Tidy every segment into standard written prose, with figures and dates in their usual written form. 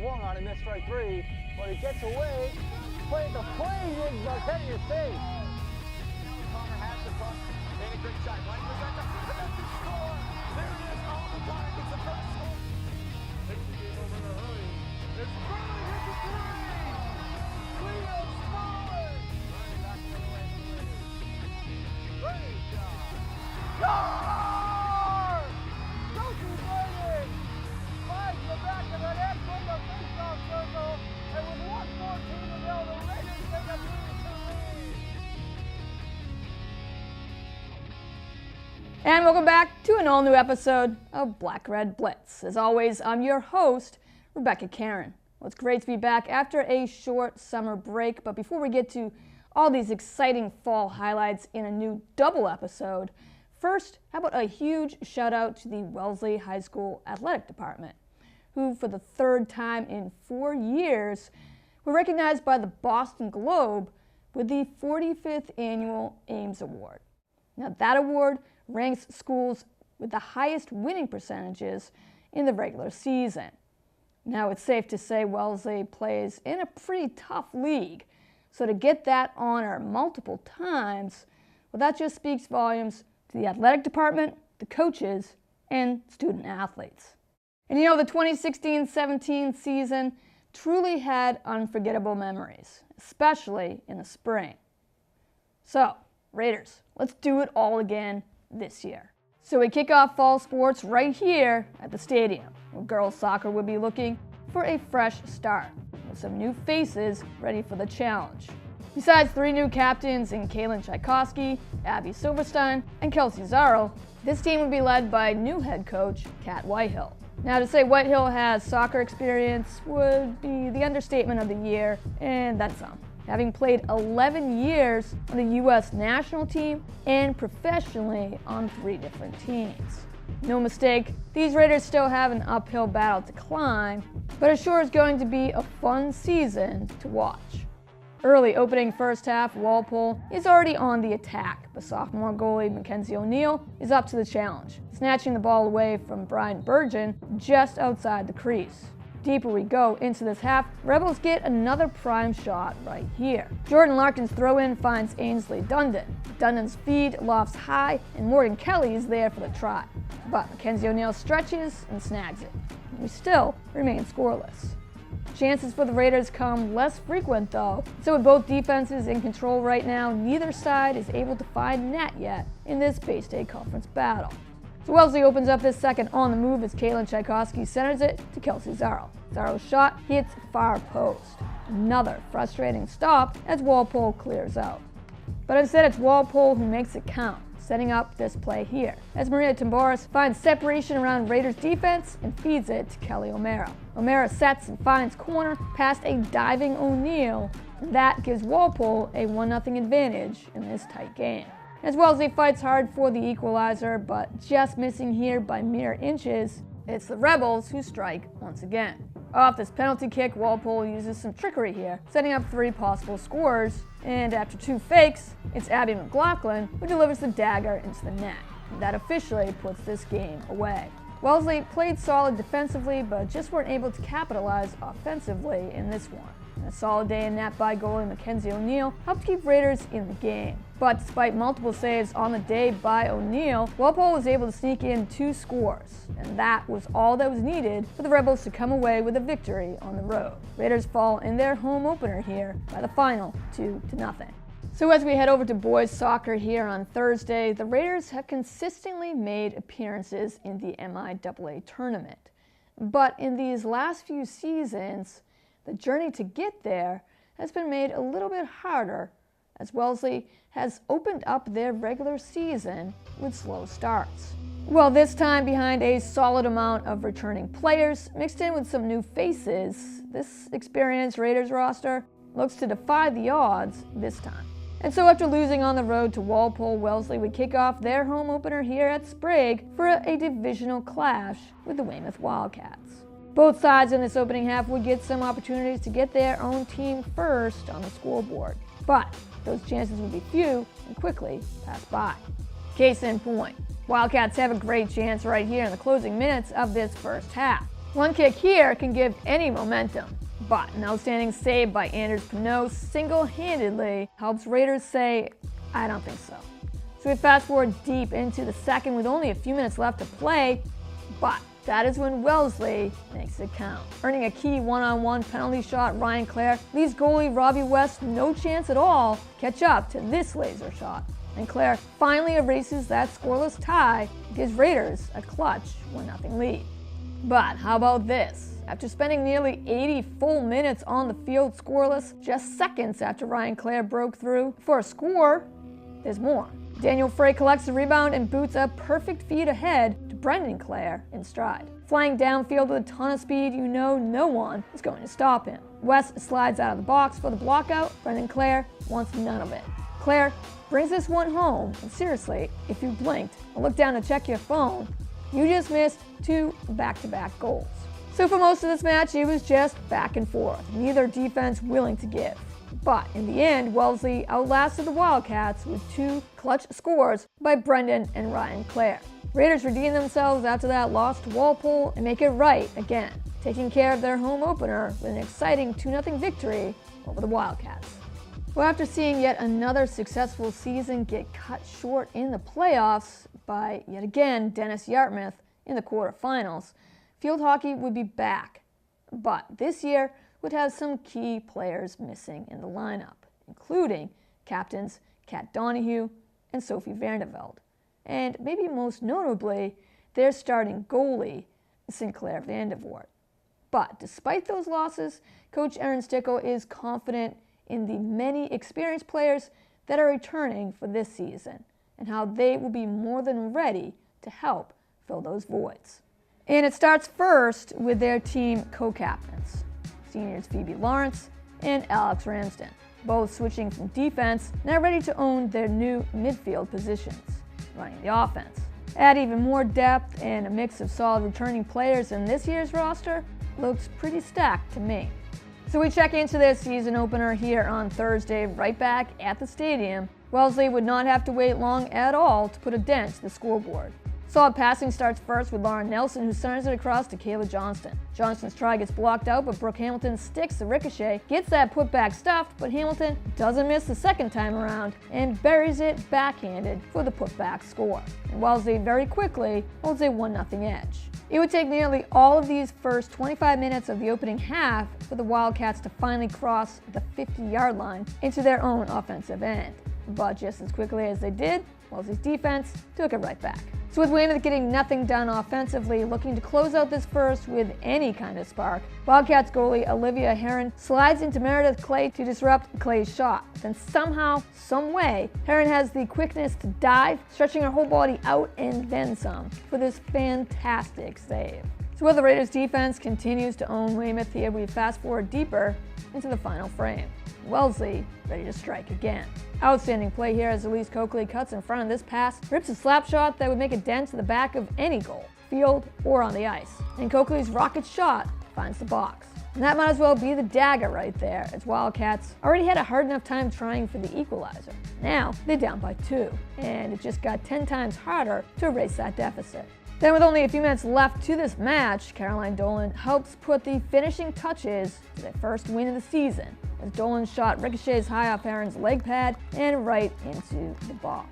swung on him, missed strike three, but he gets away, plays the play, head of your face. Connor has the puck, made a great shot, right in the center, and that's the score. There it is, all the time, it's the first score. Takes the game over in a hurry. It's Burley hit the three. Cleo scores. Running back the other way for the Raiders. Great job. Score! Coaching Raiders. Finds the back of the net from the faceoff circle, and with 1:14 to go, the Raiders take a 3-2 lead. And welcome back to an all-new episode of Black Red Blitz. As always, I'm your host, Rebecca Karen. Well, it's great to be back after a short summer break, but before we get to all these exciting fall highlights in a new double episode, first, how about a huge shout out to the Wellesley High School Athletic Department, who for the third time in 4 years were recognized by the Boston Globe with the 45th Annual Ames Award. Now that award ranks schools with the highest winning percentages in the regular season. Now it's safe to say Wellesley plays in a pretty tough league, so to get that honor multiple times, well, that just speaks volumes to the athletic department, the coaches, and student athletes. And you know, the 2016-17 season truly had unforgettable memories, especially in the spring. So, Raiders, let's do it all again this year. So we kick off fall sports right here at the stadium, where girls soccer will be looking for a fresh start, with some new faces ready for the challenge. Besides 3 new captains in Kaylin Tchaikovsky, Abby Silverstein, and Kelsey Zarrell, this team will be led by new head coach Kat Whitehill. Now, to say Whitehill has soccer experience would be the understatement of the year, and then some. Having played 11 years on the U.S. national team and professionally on 3 different teams. No mistake, these Raiders still have an uphill battle to climb, but it sure is going to be a fun season to watch. Early opening first half, Walpole is already on the attack, but sophomore goalie Mackenzie O'Neill is up to the challenge, snatching the ball away from Brian Burgeon just outside the crease. Deeper we go into this half, Rebels get another prime shot right here. Jordan Larkin's throw-in finds Ainsley Dundon. Dundon's feed lofts high, and Morgan Kelly is there for the try. But Mackenzie O'Neill stretches and snags it. We still remain scoreless. Chances for the Raiders come less frequent though, so with both defenses in control right now, neither side is able to find net yet in this Bay State Conference battle. So Wellesley opens up this second on the move as Kaylin Tchaikovsky centers it to Kelsey Zarrell. Zarrell's shot hits far post. Another frustrating stop as Walpole clears out. But instead it's Walpole who makes it count, setting up this play here, as Maria Tamboris finds separation around Raiders defense and feeds it to Kelly O'Mara. O'Mara sets and finds corner past a diving O'Neill, and that gives Walpole a 1-0 advantage in this tight game. As Wellesley fights hard for the equalizer, but just missing here by mere inches, it's the Rebels who strike once again. Off this penalty kick, Walpole uses some trickery here, setting up 3 possible scorers, and after 2 fakes, it's Abby McLaughlin who delivers the dagger into the net. And that officially puts this game away. Wellesley played solid defensively, but just weren't able to capitalize offensively in this one. And a solid day in net by goalie Mackenzie O'Neill helped keep Raiders in the game. But despite multiple saves on the day by O'Neill, Walpole was able to sneak in 2 scores, and that was all that was needed for the Rebels to come away with a victory on the road. Raiders fall in their home opener here by the final 2-0. So as we head over to boys soccer here on Thursday, the Raiders have consistently made appearances in the MIAA tournament. But in these last few seasons, the journey to get there has been made a little bit harder as Wellesley has opened up their regular season with slow starts. Well, this time behind a solid amount of returning players mixed in with some new faces, this experienced Raiders roster looks to defy the odds this time. And so after losing on the road to Walpole, Wellesley would kick off their home opener here at Sprague for a divisional clash with the Weymouth Wildcats. Both sides in this opening half would get some opportunities to get their own team first on the scoreboard, but those chances would be few and quickly pass by. Case in point, Wildcats have a great chance right here in the closing minutes of this first half. One kick here can give any momentum, but an outstanding save by Anders Pinot single-handedly helps Raiders say, I don't think so. So we fast forward deep into the second with only a few minutes left to play, but that is when Wellesley makes it count. Earning a key one-on-one penalty shot, Ryan Clare leaves goalie Robbie West no chance at all to catch up to this laser shot. And Clare finally erases that scoreless tie and gives Raiders a clutch 1-0 lead. But how about this? After spending nearly 80 full minutes on the field scoreless, just seconds after Ryan Clare broke through for a score, there's more. Daniel Frey collects the rebound and boots a perfect feed ahead to Brendan Clare in stride. Flying downfield with a ton of speed, you know no one is going to stop him. West slides out of the box for the blockout. Brendan Clare wants none of it. Clare brings this one home, and seriously, if you blinked and looked down to check your phone, you just missed 2 back-to-back goals. So for most of this match, it was just back and forth, neither defense willing to give. But in the end, Wellesley outlasted the Wildcats with 2 clutch scores by Brendan and Ryan Clare. Raiders redeem themselves after that loss to Walpole and make it right again, taking care of their home opener with an exciting 2-0 victory over the Wildcats. Well, after seeing yet another successful season get cut short in the playoffs by, yet again, Dennis Yartmouth in the quarterfinals, field hockey would be back. But this year would have some key players missing in the lineup, including captains Kat Donahue and Sophie Vandervelde, and maybe most notably, their starting goalie, Sinclair Vandervoort. But despite those losses, Coach Aaron Stickle is confident in the many experienced players that are returning for this season and how they will be more than ready to help fill those voids. And it starts first with their team co-captains, seniors Phoebe Lawrence and Alex Ramsden, both switching from defense, now ready to own their new midfield positions, running the offense. Add even more depth and a mix of solid returning players in this year's roster, looks pretty stacked to me. So we check into their season opener here on Thursday, right back at the stadium. Wellesley would not have to wait long at all to put a dent to the scoreboard. Solid passing starts first with Lauren Nelson, who centers it across to Kayla Johnston. Johnston's try gets blocked out, but Brooke Hamilton sticks the ricochet, gets that putback stuffed, but Hamilton doesn't miss the second time around and buries it backhanded for the putback score. And Wellesley very quickly holds a 1-0 edge. It would take nearly all of these first 25 minutes of the opening half for the Wildcats to finally cross the 50-yard line into their own offensive end. But just as quickly as they did, Wellesley's defense took it right back. So with Weymouth getting nothing done offensively, looking to close out this first with any kind of spark, Wildcats goalie Olivia Heron slides into Meredith Clay to disrupt Clay's shot. Then somehow, some way, Heron has the quickness to dive, stretching her whole body out and then some for this fantastic save. So while the Raiders defense continues to own Weymouth here, we fast forward deeper into the final frame. Wellesley ready to strike again. Outstanding play here as Elise Coakley cuts in front of this pass, rips a slap shot that would make a dent to the back of any goal, field or on the ice. And Coakley's rocket shot finds the box. And that might as well be the dagger right there, as Wildcats already had a hard enough time trying for the equalizer. Now they're down by 2, and it just got 10 times harder to erase that deficit. Then with only a few minutes left to this match, Caroline Dolan helps put the finishing touches to their first win of the season, as Dolan's shot ricochets high off Heron's leg pad and right into the box.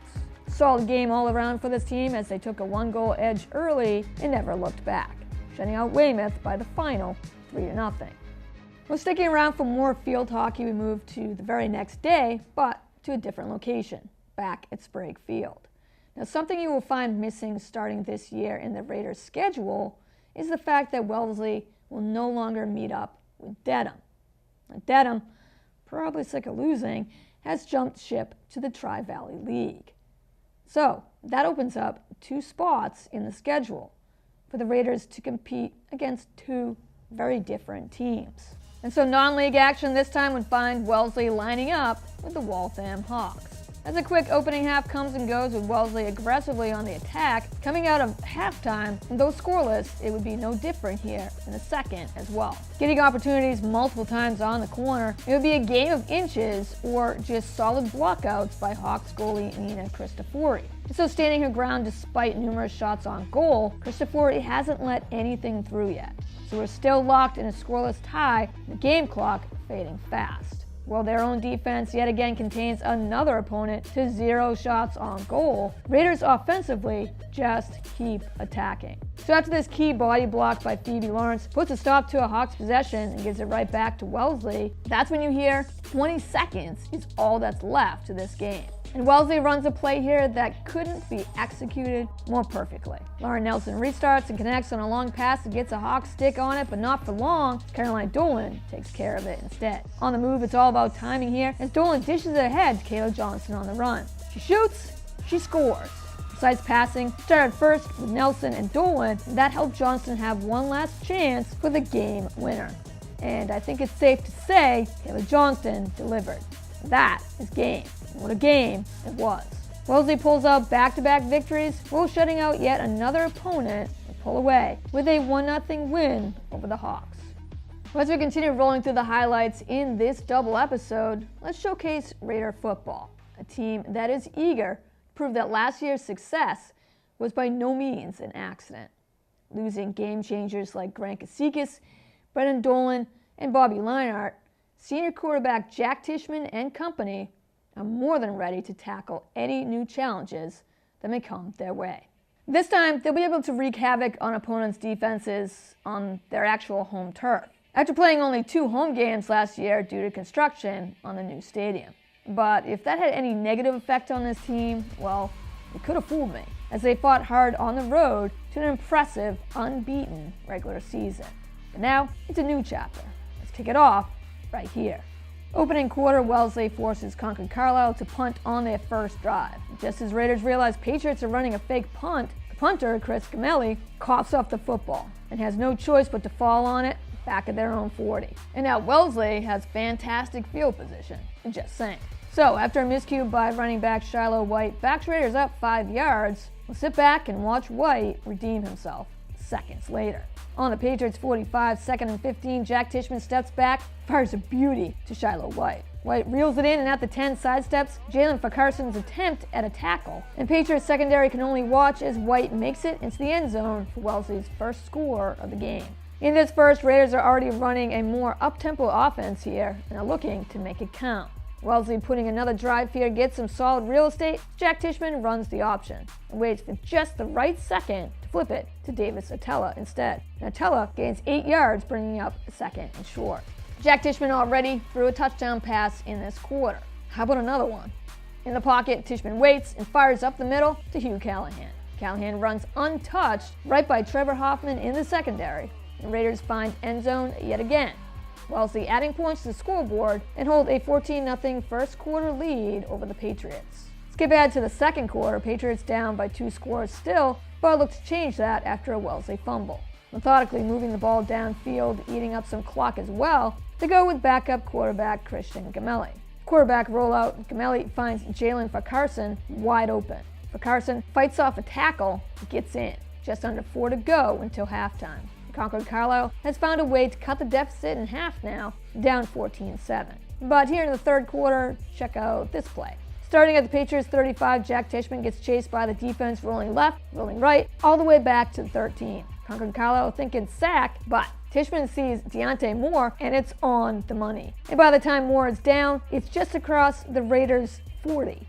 Solid game all around for this team as they took a 1-goal edge early and never looked back, shutting out Weymouth by the final 3-0. Well, sticking around for more field hockey, we move to the very next day, but to a different location, back at Sprague Field. Now, something you will find missing starting this year in the Raiders' schedule is the fact that Wellesley will no longer meet up with Dedham. Dedham, probably sick of losing, has jumped ship to the Tri-Valley League. So that opens up 2 spots in the schedule for the Raiders to compete against 2 very different teams. And so non-league action this time would find Wellesley lining up with the Waltham Hawks. As a quick opening half comes and goes with Wellesley aggressively on the attack, coming out of halftime, though scoreless, it would be no different here in the second as well. Getting opportunities multiple times on the corner, it would be a game of inches or just solid blockouts by Hawks goalie Nina Cristofori. And so standing her ground despite numerous shots on goal, Cristofori hasn't let anything through yet. So we're still locked in a scoreless tie, the game clock fading fast. While their own defense yet again contains another opponent to 0 shots on goal, Raiders offensively just keep attacking. So after this key body block by Phoebe Lawrence puts a stop to a Hawks possession and gives it right back to Wellesley, that's when you hear 20 seconds is all that's left to this game. And Wellesley runs a play here that couldn't be executed more perfectly. Lauren Nelson restarts and connects on a long pass and gets a Hawk stick on it, but not for long. Caroline Dolan takes care of it instead. On the move, it's all about timing here, as Dolan dishes it ahead to Kayla Johnston on the run. She shoots, she scores. Precise passing started first with Nelson and Dolan, and that helped Johnston have one last chance for the game winner. And I think it's safe to say Kayla Johnston delivered. That is game. What a game it was. Wellesley pulls out back-to-back victories while shutting out yet another opponent to pull away with a 1-0 win over the Hawks. As we continue rolling through the highlights in this double episode, let's showcase Raider football, a team that is eager to prove that last year's success was by no means an accident. Losing game changers like Grant Kasikis, Brendan Dolan, and Bobby Leinart, senior quarterback Jack Tishman and company are more than ready to tackle any new challenges that may come their way. This time, they'll be able to wreak havoc on opponents' defenses on their actual home turf, after playing only 2 home games last year due to construction on the new stadium. But if that had any negative effect on this team, well, it could have fooled me, as they fought hard on the road to an impressive, unbeaten regular season. But now, it's a new chapter. Let's kick it off right here. Opening quarter, Wellesley forces Concord Carlisle to punt on their first drive. Just as Raiders realize Patriots are running a fake punt, the punter, Chris Gamelli, coughs up the football and has no choice but to fall on it back at their own 40. And now Wellesley has fantastic field position, just saying. So after a miscue by running back Shiloh White backs Raiders up 5 yards, we'll sit back and watch White redeem himself seconds later. On the Patriots' 45, 2nd and 15, Jack Tishman steps back, fires a beauty to Shiloh White. White reels it in and at the 10 sidesteps Jalen Farcarson's attempt at a tackle. And Patriots secondary can only watch as White makes it into the end zone for Wellesley's first score of the game. In this first, Raiders are already running a more up-tempo offense here and are looking to make it count. Wellesley putting another drive here gets some solid real estate. Jack Tishman runs the option and waits for just the right second to flip it to Davis Atella instead. And Atella gains 8 yards, bringing up a 2nd and short. Jack Tishman already threw a touchdown pass in this quarter. How about another one? In the pocket, Tishman waits and fires up the middle to Hugh Callahan. Callahan runs untouched right by Trevor Hoffman in the secondary. The Raiders find end zone yet again. Wellesley adding points to the scoreboard and hold a 14-0 first quarter lead over the Patriots. Skip ahead to the second quarter, Patriots down by 2 scores still, but look to change that after a Wellesley fumble. Methodically moving the ball downfield, eating up some clock as well, to go with backup quarterback Christian Gamelli. Quarterback rollout, Gamelli finds Jalen Farcarson wide open. Farcarson fights off a tackle, gets in. Just under 4 to go until halftime. Concord Carlisle has found a way to cut the deficit in half now, down 14-7. But here in the third quarter, check out this play. Starting at the Patriots 35, Jack Tishman gets chased by the defense, rolling left, rolling right, all the way back to the 13. Concord Carlisle thinking sack, but Tishman sees Deontay Moore, and it's on the money. And by the time Moore is down, it's just across the Raiders' 40.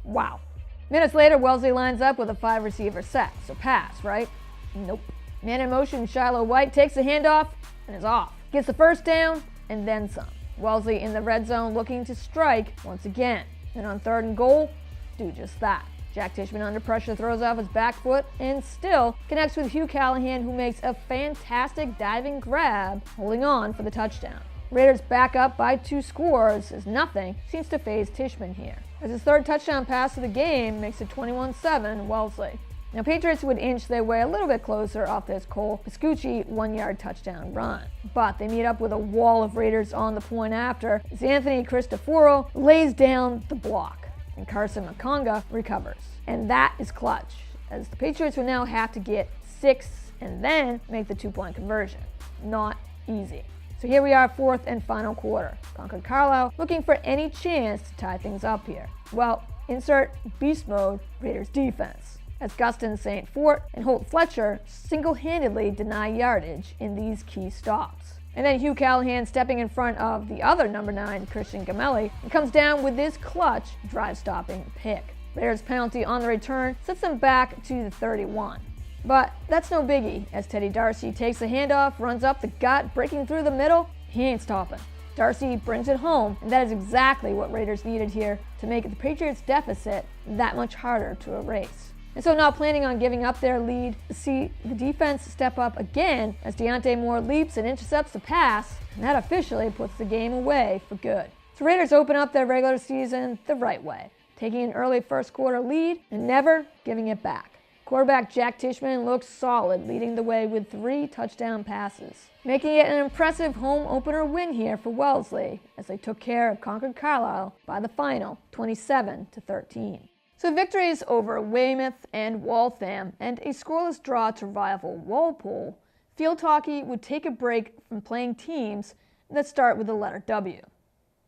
Wow. Minutes later, Wellesley lines up with a 5-receiver set, so pass, right? Nope. Man in motion, Shiloh White takes the handoff and is off. Gets the first down and then some. Wellesley in the red zone looking to strike once again. And on 3rd and goal, do just that. Jack Tishman under pressure throws off his back foot and still connects with Hugh Callahan, who makes a fantastic diving grab, holding on for the touchdown. Raiders back up by 2 scores as nothing seems to faze Tishman here, as his 3rd touchdown pass of the game makes it 21-7 Wellesley. Now, Patriots would inch their way a little bit closer off this Cole Piscucci 1-yard touchdown run. But they meet up with a wall of Raiders on the point after, as Anthony Cristoforo lays down the block. and Carson McConga recovers. And that is clutch, as the Patriots will now have to get 6 and then make the 2-point conversion. Not easy. So here we are, 4th and final quarter. Concord Carlisle looking for any chance to tie things up here. Well, insert beast mode Raiders defense, as Gustin St. Fort and Holt Fletcher single-handedly deny yardage in these key stops. And then Hugh Callahan stepping in front of the other number 9, Christian Gamelli, and comes down with this clutch drive-stopping pick. Raiders penalty on the return sets them back to the 31. But that's no biggie, as Teddy Darcy takes the handoff, runs up the gut, breaking through the middle. He ain't stopping. Darcy brings it home, and that is exactly what Raiders needed here to make the Patriots' deficit that much harder to erase. And so not planning on giving up their lead, see the defense step up again as Deontay Moore leaps and intercepts the pass, and that officially puts the game away for good. So Raiders open up their regular season the right way, taking an early first quarter lead and never giving it back. Quarterback Jack Tishman looks solid, leading the way with 3 touchdown passes, making it an impressive home opener win here for Wellesley as they took care of Concord Carlisle by the final 27-13. So victories over Weymouth and Waltham and a scoreless draw to rival Walpole, field hockey would take a break from playing teams that start with the letter W.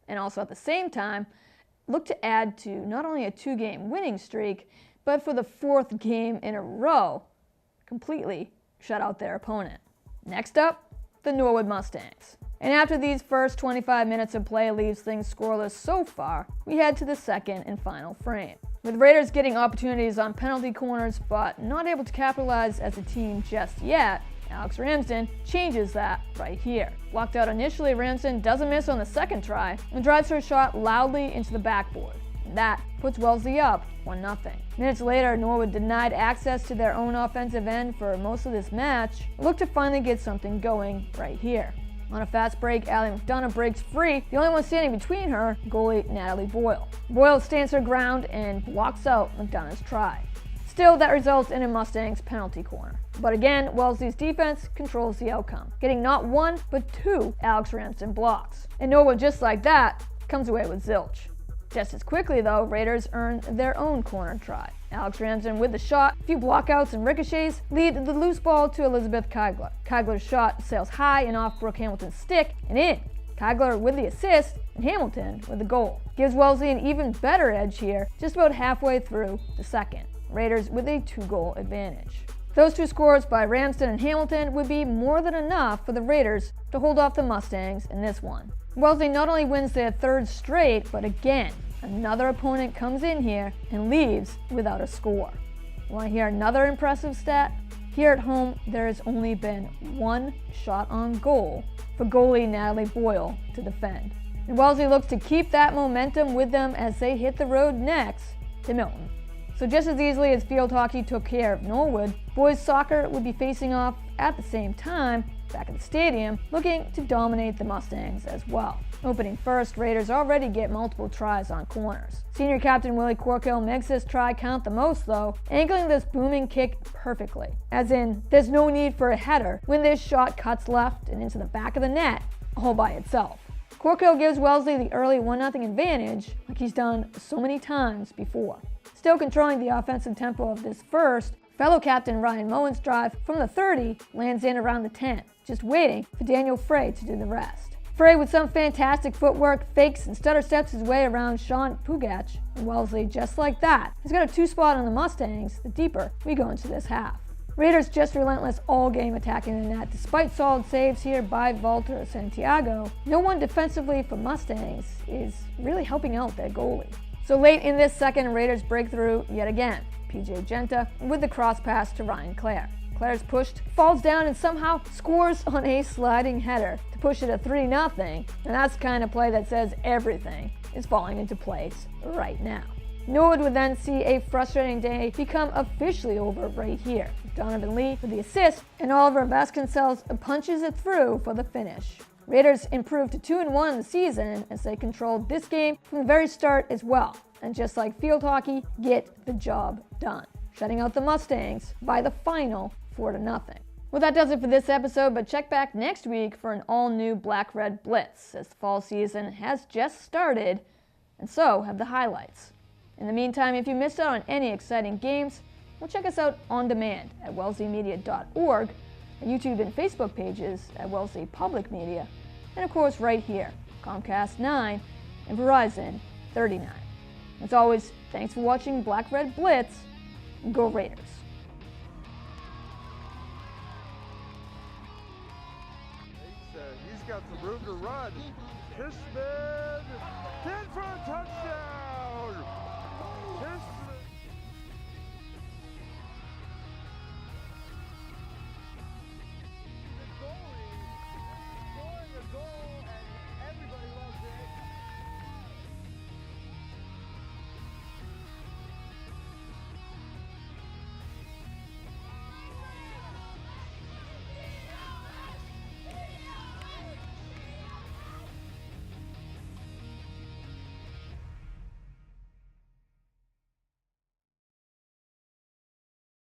And also at the same time, look to add to not only a 2-game winning streak, but for the 4th game in a row, completely shut out their opponent. Next up, the Norwood Mustangs. And after these first 25 minutes of play leaves things scoreless so far, we head to the second and final frame. With Raiders getting opportunities on penalty corners, but not able to capitalize as a team just yet, Alex Ramsden changes that right here. Blocked out initially, Ramsden doesn't miss on the second try and drives her shot loudly into the backboard. That puts Wellesley up 1-0. Minutes later, Norwood denied access to their own offensive end for most of this match, and looked to finally get something going right here. On a fast break, Allie McDonough breaks free, the only one standing between her, goalie Natalie Boyle. Boyle stands her ground and blocks out McDonough's try. Still, that results in a Mustangs penalty corner. But again, Wellesley's defense controls the outcome, getting not 1, but 2 Alex Ramsden blocks. And Norwood, just like that, comes away with zilch. Just as quickly, though, Raiders earn their own corner try. Alex Ramsden with the shot, a few blockouts and ricochets lead the loose ball to Elizabeth Kygler. Kygler's shot sails high and off Brooke Hamilton's stick and in. Kygler with the assist and Hamilton with the goal. Gives Wellesley an even better edge here, just about halfway through the second. Raiders with a 2-goal advantage. Those 2 scores by Ramsden and Hamilton would be more than enough for the Raiders to hold off the Mustangs in this one. Wellesley not only wins their 3rd straight, but again, another opponent comes in here and leaves without a score. Want to hear another impressive stat? Here at home, there has only been 1 shot on goal for goalie Natalie Boyle to defend. And Wellesley looks to keep that momentum with them as they hit the road next to Milton. So just as easily as field hockey took care of Norwood, boys soccer would be facing off at the same time back at the stadium, looking to dominate the Mustangs as well. Opening first, Raiders already get multiple tries on corners. Senior captain Willie Corkill makes this try count the most though, angling this booming kick perfectly. As in, there's no need for a header when this shot cuts left and into the back of the net all by itself. Corkill gives Wellesley the early 1-0 advantage like he's done so many times before. Still controlling the offensive tempo of this first, fellow captain Ryan Moen's drive from the 30 lands in around the 10, just waiting for Daniel Frey to do the rest. Frey, with some fantastic footwork, fakes and stutter steps his way around Sean Pugach, and Wellesley, just like that, has got a 2-spot on the Mustangs the deeper we go into this half. Raiders just relentless all game attacking the net, despite solid saves here by Walter Santiago. No one defensively for Mustangs is really helping out their goalie. So late in this second, Raiders break through yet again. PJ Genta with the cross pass to Ryan Clare. Clare's pushed, falls down, and somehow scores on a sliding header to push it to 3-0, and that's the kind of play that says everything is falling into place right now. Norwood would then see a frustrating day become officially over right here. Donovan Lee with the assist, and Oliver Vasconcelos punches it through for the finish. Raiders improved to 2-1 in the season as they controlled this game from the very start as well, and just like field hockey, get the job done, shutting out the Mustangs by the final 4-0. Well, that does it for this episode, but check back next week for an all-new Black Red Blitz, as the fall season has just started, and so have the highlights. In the meantime, if you missed out on any exciting games, well, check us out on demand at wellesleymedia.org, our YouTube and Facebook pages at Wellesley Public Media, and of course right here, Comcast 9 and Verizon 39. As always, thanks for watching Black Red Blitz, and go Raiders. He's got some room to run. Fishman, in for a touchdown!